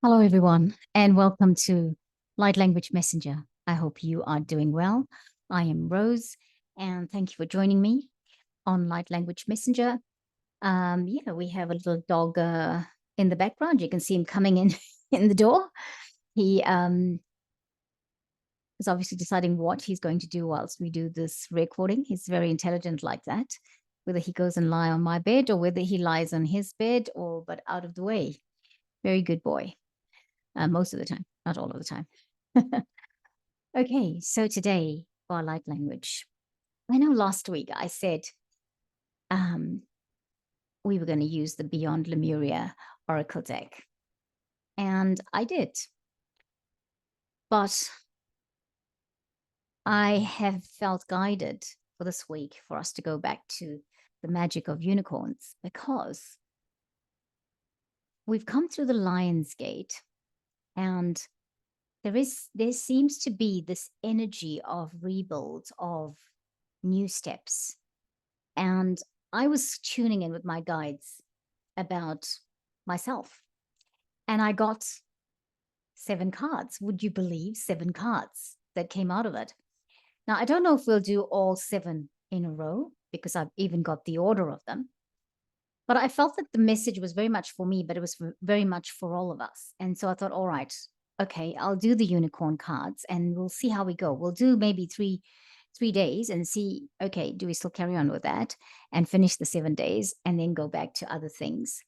Hello, everyone, and welcome to Light Language Messenger. I hope you are doing well. I am Rose, and thank you for joining me on Light Language Messenger. We have a little dog in the background. You can see him coming in in the door. He is obviously deciding what he's going to do whilst we do this recording. He's very intelligent like that, whether he goes and lie on my bed or whether he lies on his bed but out of the way. Very good boy. Most of the time, not all of the time. Okay, so today for our light language. I know last week I said we were going to use the Beyond Lemuria Oracle deck, and I did. But I have felt guided for this week for us to go back to the magic of unicorns because we've come through the Lion's Gate, and there seems to be this energy of rebuild, of new steps. And I was tuning in with my guides about myself, and I got 7 cards. Would you believe 7 cards that came out of it? Now, I don't know if we'll do all 7 in a row because I've even got the order of them. But I felt that the message was very much for me, but it was very much for all of us. And so I thought, all right, okay, I'll do the unicorn cards and we'll see how we go. We'll do maybe three days and see, okay, do we still carry on with that and finish the 7 days and then go back to other things?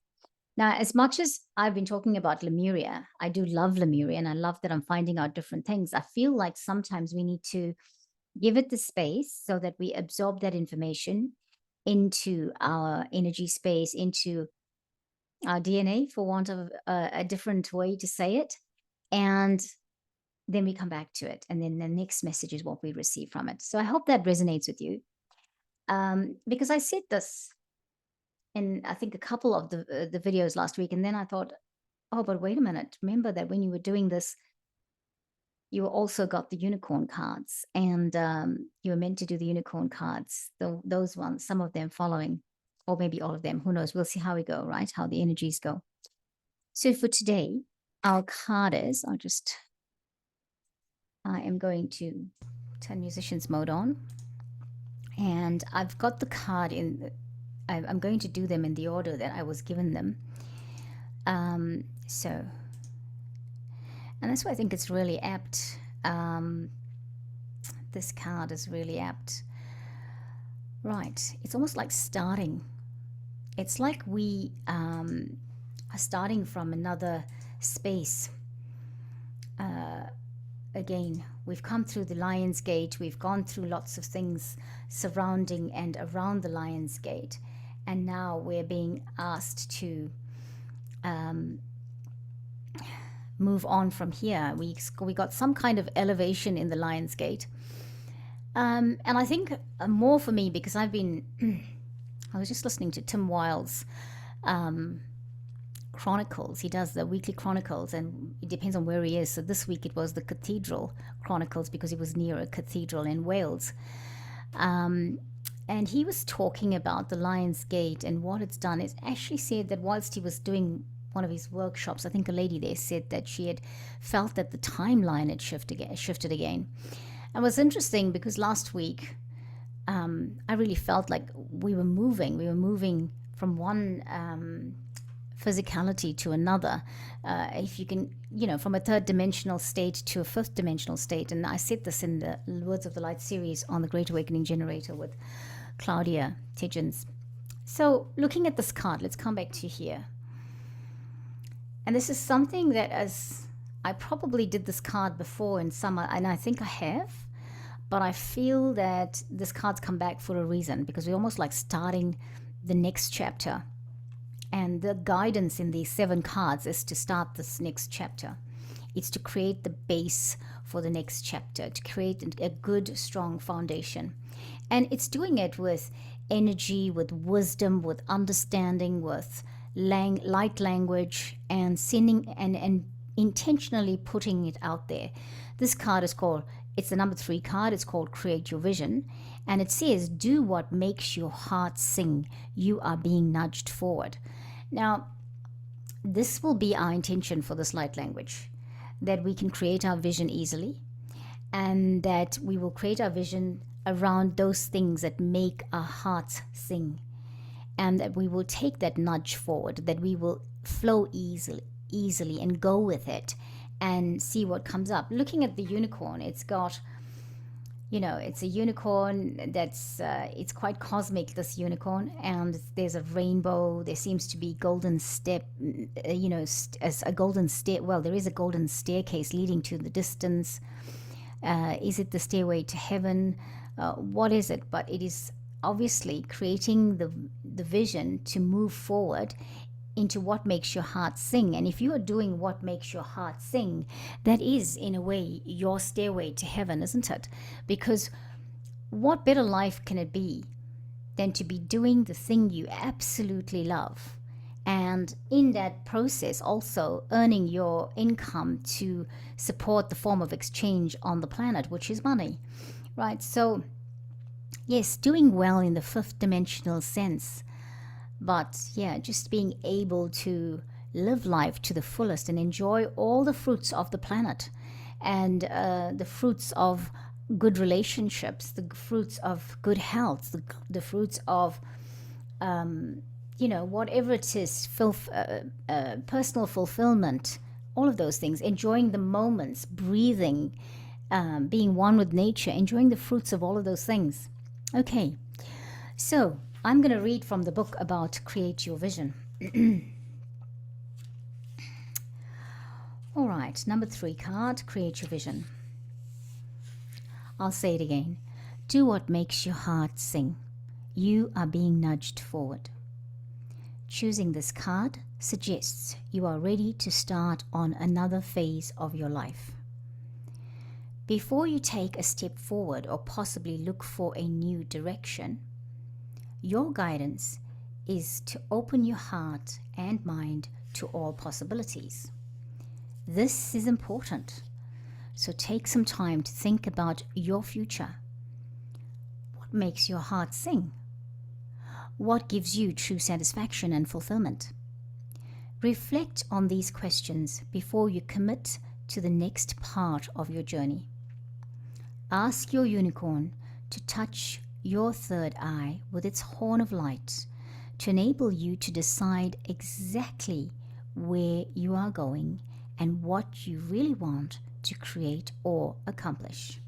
Now, as much as I've been talking about Lemuria, I do love Lemuria and I love that I'm finding out different things. I feel like sometimes we need to give it the space so that we absorb that information into our energy space, into our DNA, for want of a different way to say it. And then we come back to it. And then the next message is what we receive from it. So I hope that resonates with you. Because I said this in, I think, a couple of the videos last week. And then I thought, oh, but wait a minute. Remember that when you were doing this, you also got the unicorn cards, and you were meant to do the unicorn cards, those ones, some of them following, or maybe all of them, who knows? We'll see how we go, right? How the energies go. So for today, our card is, I am going to turn musicians mode on, and I've got the card in, I'm going to do them in the order that I was given them. And that's why I think it's really apt. This card is really apt. Right. It's almost like starting. It's like we are starting from another space. Again, we've come through the Lion's Gate. We've gone through lots of things surrounding and around the Lion's Gate. And now we're being asked to move on from here. We got some kind of elevation in the Lion's Gate. And I think more for me, because I've been, I was just listening to Tim Wilde's Chronicles. He does the weekly Chronicles, and it depends on where he is. So this week it was the Cathedral Chronicles because he was near a cathedral in Wales. And he was talking about the Lion's Gate and what it's done. It actually said that whilst he was doing one of his workshops, I think a lady there said that she had felt that the timeline had shifted again. And it was interesting because last week I really felt like we were moving from one physicality to another, if you can, from a 3rd dimensional state to a 5th dimensional state. And I said this in the Words of the Light series on the Great Awakening Generator with Claudia Tidgens. So looking at this card, let's come back to here. And this is something that, as I probably did this card before in summer, and I think I have, but I feel that this card's come back for a reason, because we're almost like starting the next chapter. And the guidance in these 7 cards is to start this next chapter. It's to create the base for the next chapter, to create a good, strong foundation. And it's doing it with energy, with wisdom, with understanding, with light language, and sending and intentionally putting it out there. This card is called, it's the number 3 card. It's called Create Your Vision. And it says, do what makes your heart sing. You are being nudged forward. Now, This will be our intention for this light language, that we can create our vision easily, and that we will create our vision around those things that make our hearts sing, and that we will take that nudge forward, that we will flow easily and go with it and see what comes up. Looking at the unicorn, it's got, it's a unicorn that's it's quite cosmic, this unicorn, and there's a rainbow. There seems to be golden step, as a golden stair. Well, there is a golden staircase leading to the distance. Is it the stairway to heaven? What is it? But it is obviously creating the vision to move forward into what makes your heart sing. And if you are doing what makes your heart sing, that is, in a way, your stairway to heaven, isn't it? Because what better life can it be than to be doing the thing you absolutely love? And in that process, also earning your income to support the form of exchange on the planet, which is money, right? So, yes, doing well in the fifth dimensional sense, but yeah, just being able to live life to the fullest and enjoy all the fruits of the planet, and the fruits of good relationships, the fruits of good health, the fruits of whatever it is, personal fulfillment, all of those things, enjoying the moments, breathing, being one with nature, enjoying the fruits of all of those things. Okay, so I'm going to read from the book about Create Your Vision. All right, number 3 card, Create Your Vision. I'll say it again. Do what makes your heart sing. You are being nudged forward. Choosing this card suggests you are ready to start on another phase of your life. Before you take a step forward or possibly look for a new direction, your guidance is to open your heart and mind to all possibilities. This is important, so take some time to think about your future. What makes your heart sing? What gives you true satisfaction and fulfillment? Reflect on these questions before you commit to the next part of your journey. Ask your unicorn to touch your third eye with its horn of light to enable you to decide exactly where you are going and what you really want to create or accomplish.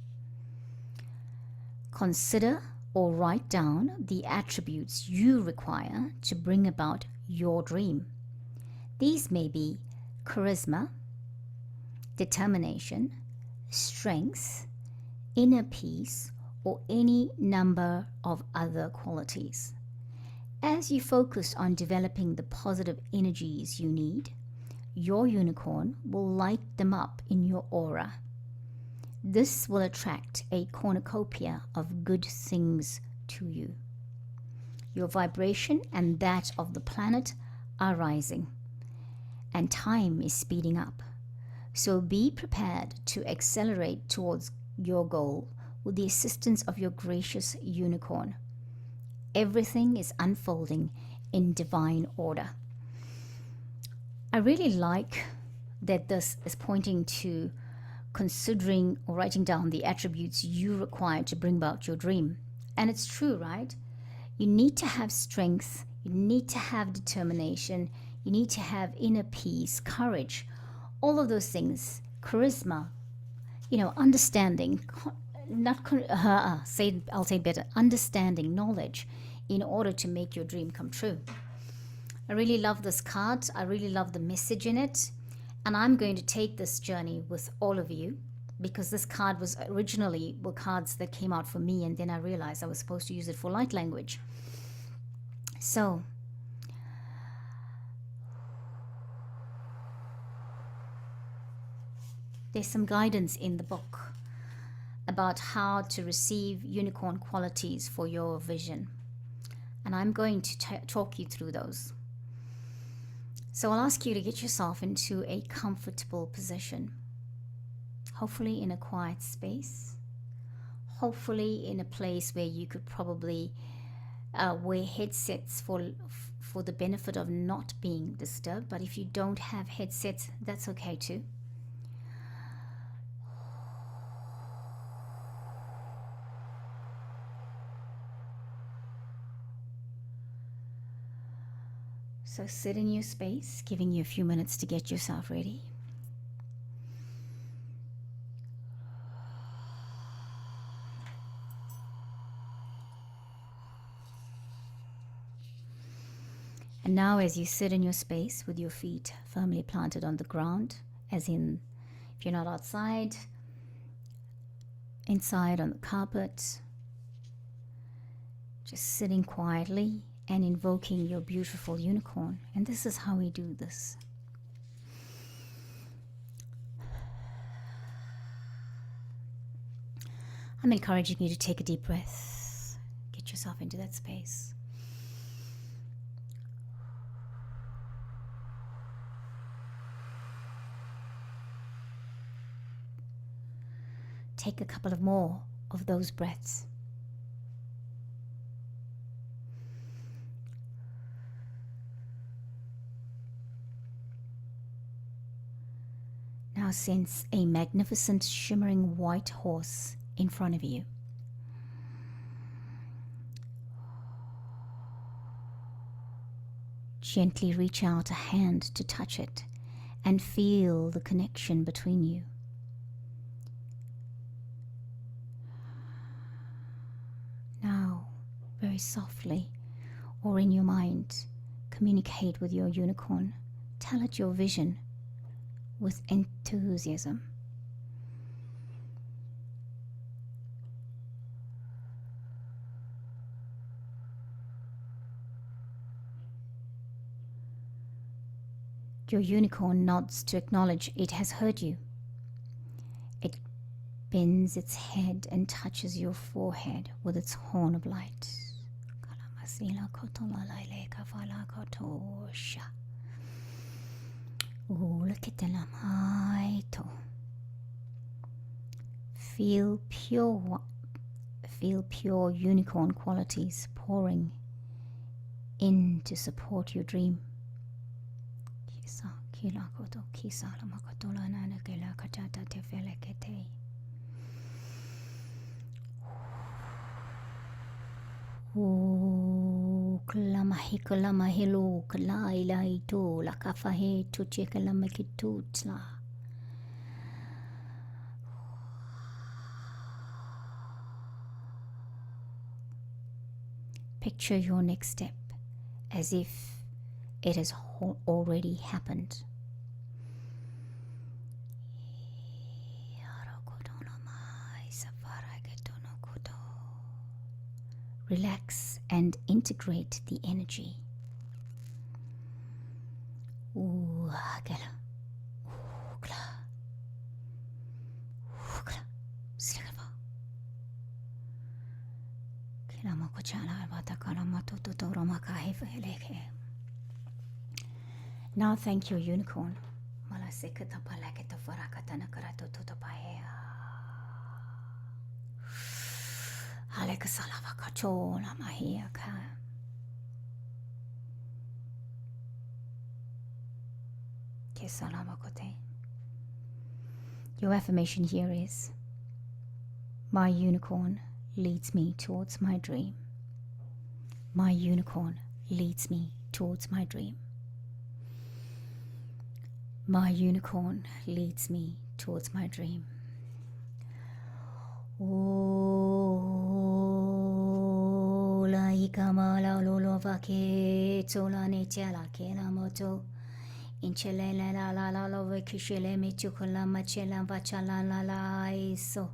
Consider or write down the attributes you require to bring about your dream. These may be charisma, determination, strength, inner peace, or any number of other qualities. As you focus on developing the positive energies you need, your unicorn will light them up in your aura. This will attract a cornucopia of good things to you. Your vibration and that of the planet are rising, and time is speeding up. So be prepared to accelerate towards your goal with the assistance of your gracious unicorn. Everything is unfolding in divine order. I really like that this is pointing to considering or writing down the attributes you require to bring about your dream. And it's true, right? You need to have strength, you need to have determination, you need to have inner peace, courage, all of those things, charisma, understanding, I'll say better, understanding, knowledge, in order to make your dream come true. I really love this card. I really love the message in it. And I'm going to take this journey with all of you, because this card was originally were cards that came out for me, and then I realized I was supposed to use it for light language. So there's some guidance in the book about how to receive unicorn qualities for your vision. And I'm going to talk you through those. So I'll ask you to get yourself into a comfortable position, hopefully in a quiet space, hopefully in a place where you could probably wear headsets for the benefit of not being disturbed, but if you don't have headsets, that's okay too. So sit in your space, giving you a few minutes to get yourself ready. And now as you sit in your space with your feet firmly planted on the ground, as in if you're not outside, inside on the carpet, just sitting quietly and invoking your beautiful unicorn. And this is how we do this. I'm encouraging you to take a deep breath. Get yourself into that space. Take a couple of more of those breaths. Now sense a magnificent shimmering white horse in front of you. Gently reach out a hand to touch it and feel the connection between you. Now, very softly, or in your mind, communicate with your unicorn. Tell it your vision with enthusiasm. Your unicorn nods to acknowledge it has heard you. It bends its head and touches your forehead with its horn of light. Feel pure unicorn qualities pouring in to support your dream. Picture your next step as if it has already happened. Relax and integrate the energy. Now thank your unicorn. Your affirmation here is, my unicorn leads me towards my dream. My unicorn leads me towards my dream. My unicorn leads me towards my dream. La ikamala lolovake tolane tela kenamoto inchelele la la la love kishele mitukula machela bachala la la iso.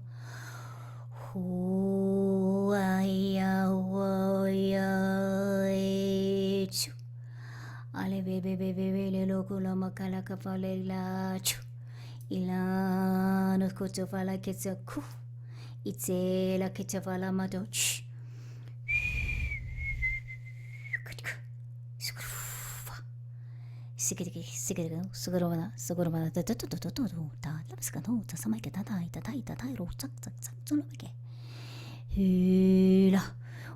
Ale bebe bebe le lokula makala kafale la chu ilano kutofala ketsaku itse la ketafala mado ch sigiri sugarona da da labskano ta samake ta ro chak zulumake hula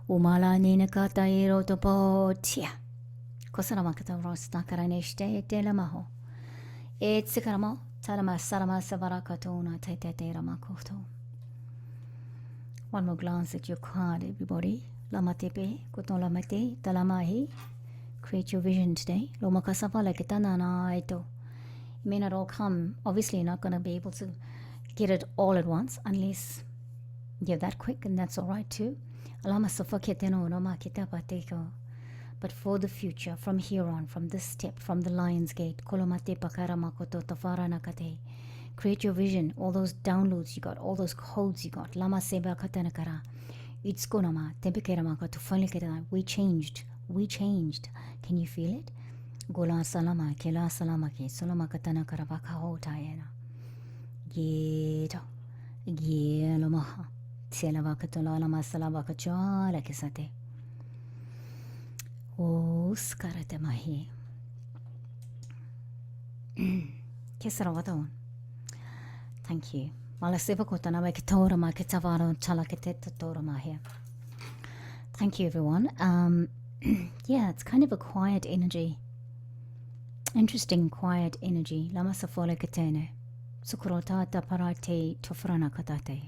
umala nina kata iro to potia Kosarama katavros nakaraneshte te lamaho. Et sikaramo talama salama savarakatona te te te ramakoto. One more glance at your card, everybody. Lamatepe, koton lamate, talamahi. Create your vision today. Lomakasava like ito. It may not all come. Obviously, you're not going to be able to get it all at once unless you're that quick, and that's all right too. But for the future, from here on, from this step, from the Lion's Gate, create your vision, all those downloads you got, all those codes you got. We changed. We changed. Can you feel it? Gola salama, kela salama ke, solama katana karabaka hotayena. Gito, Gielamaha, Selavakatola Masalavakachola Kesate. O Skaratemahi. Kesaravaton. Thank you. Malasivakotana Makitora Makitavaro Chalaketetatora here. Thank you, everyone. Yeah, it's kind of a quiet energy. Interesting, quiet energy. Lama Safola Katene. Sukurotata Parate Tofrana Katate.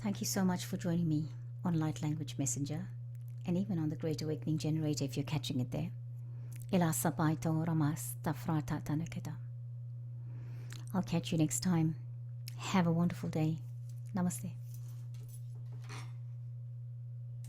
Thank you so much for joining me on Light Language Messenger and even on the Great Awakening Generator if you're catching it there. Ila Sapaito Ramas Tafrata Tanaketa. I'll catch you next time. Have a wonderful day. Namaste.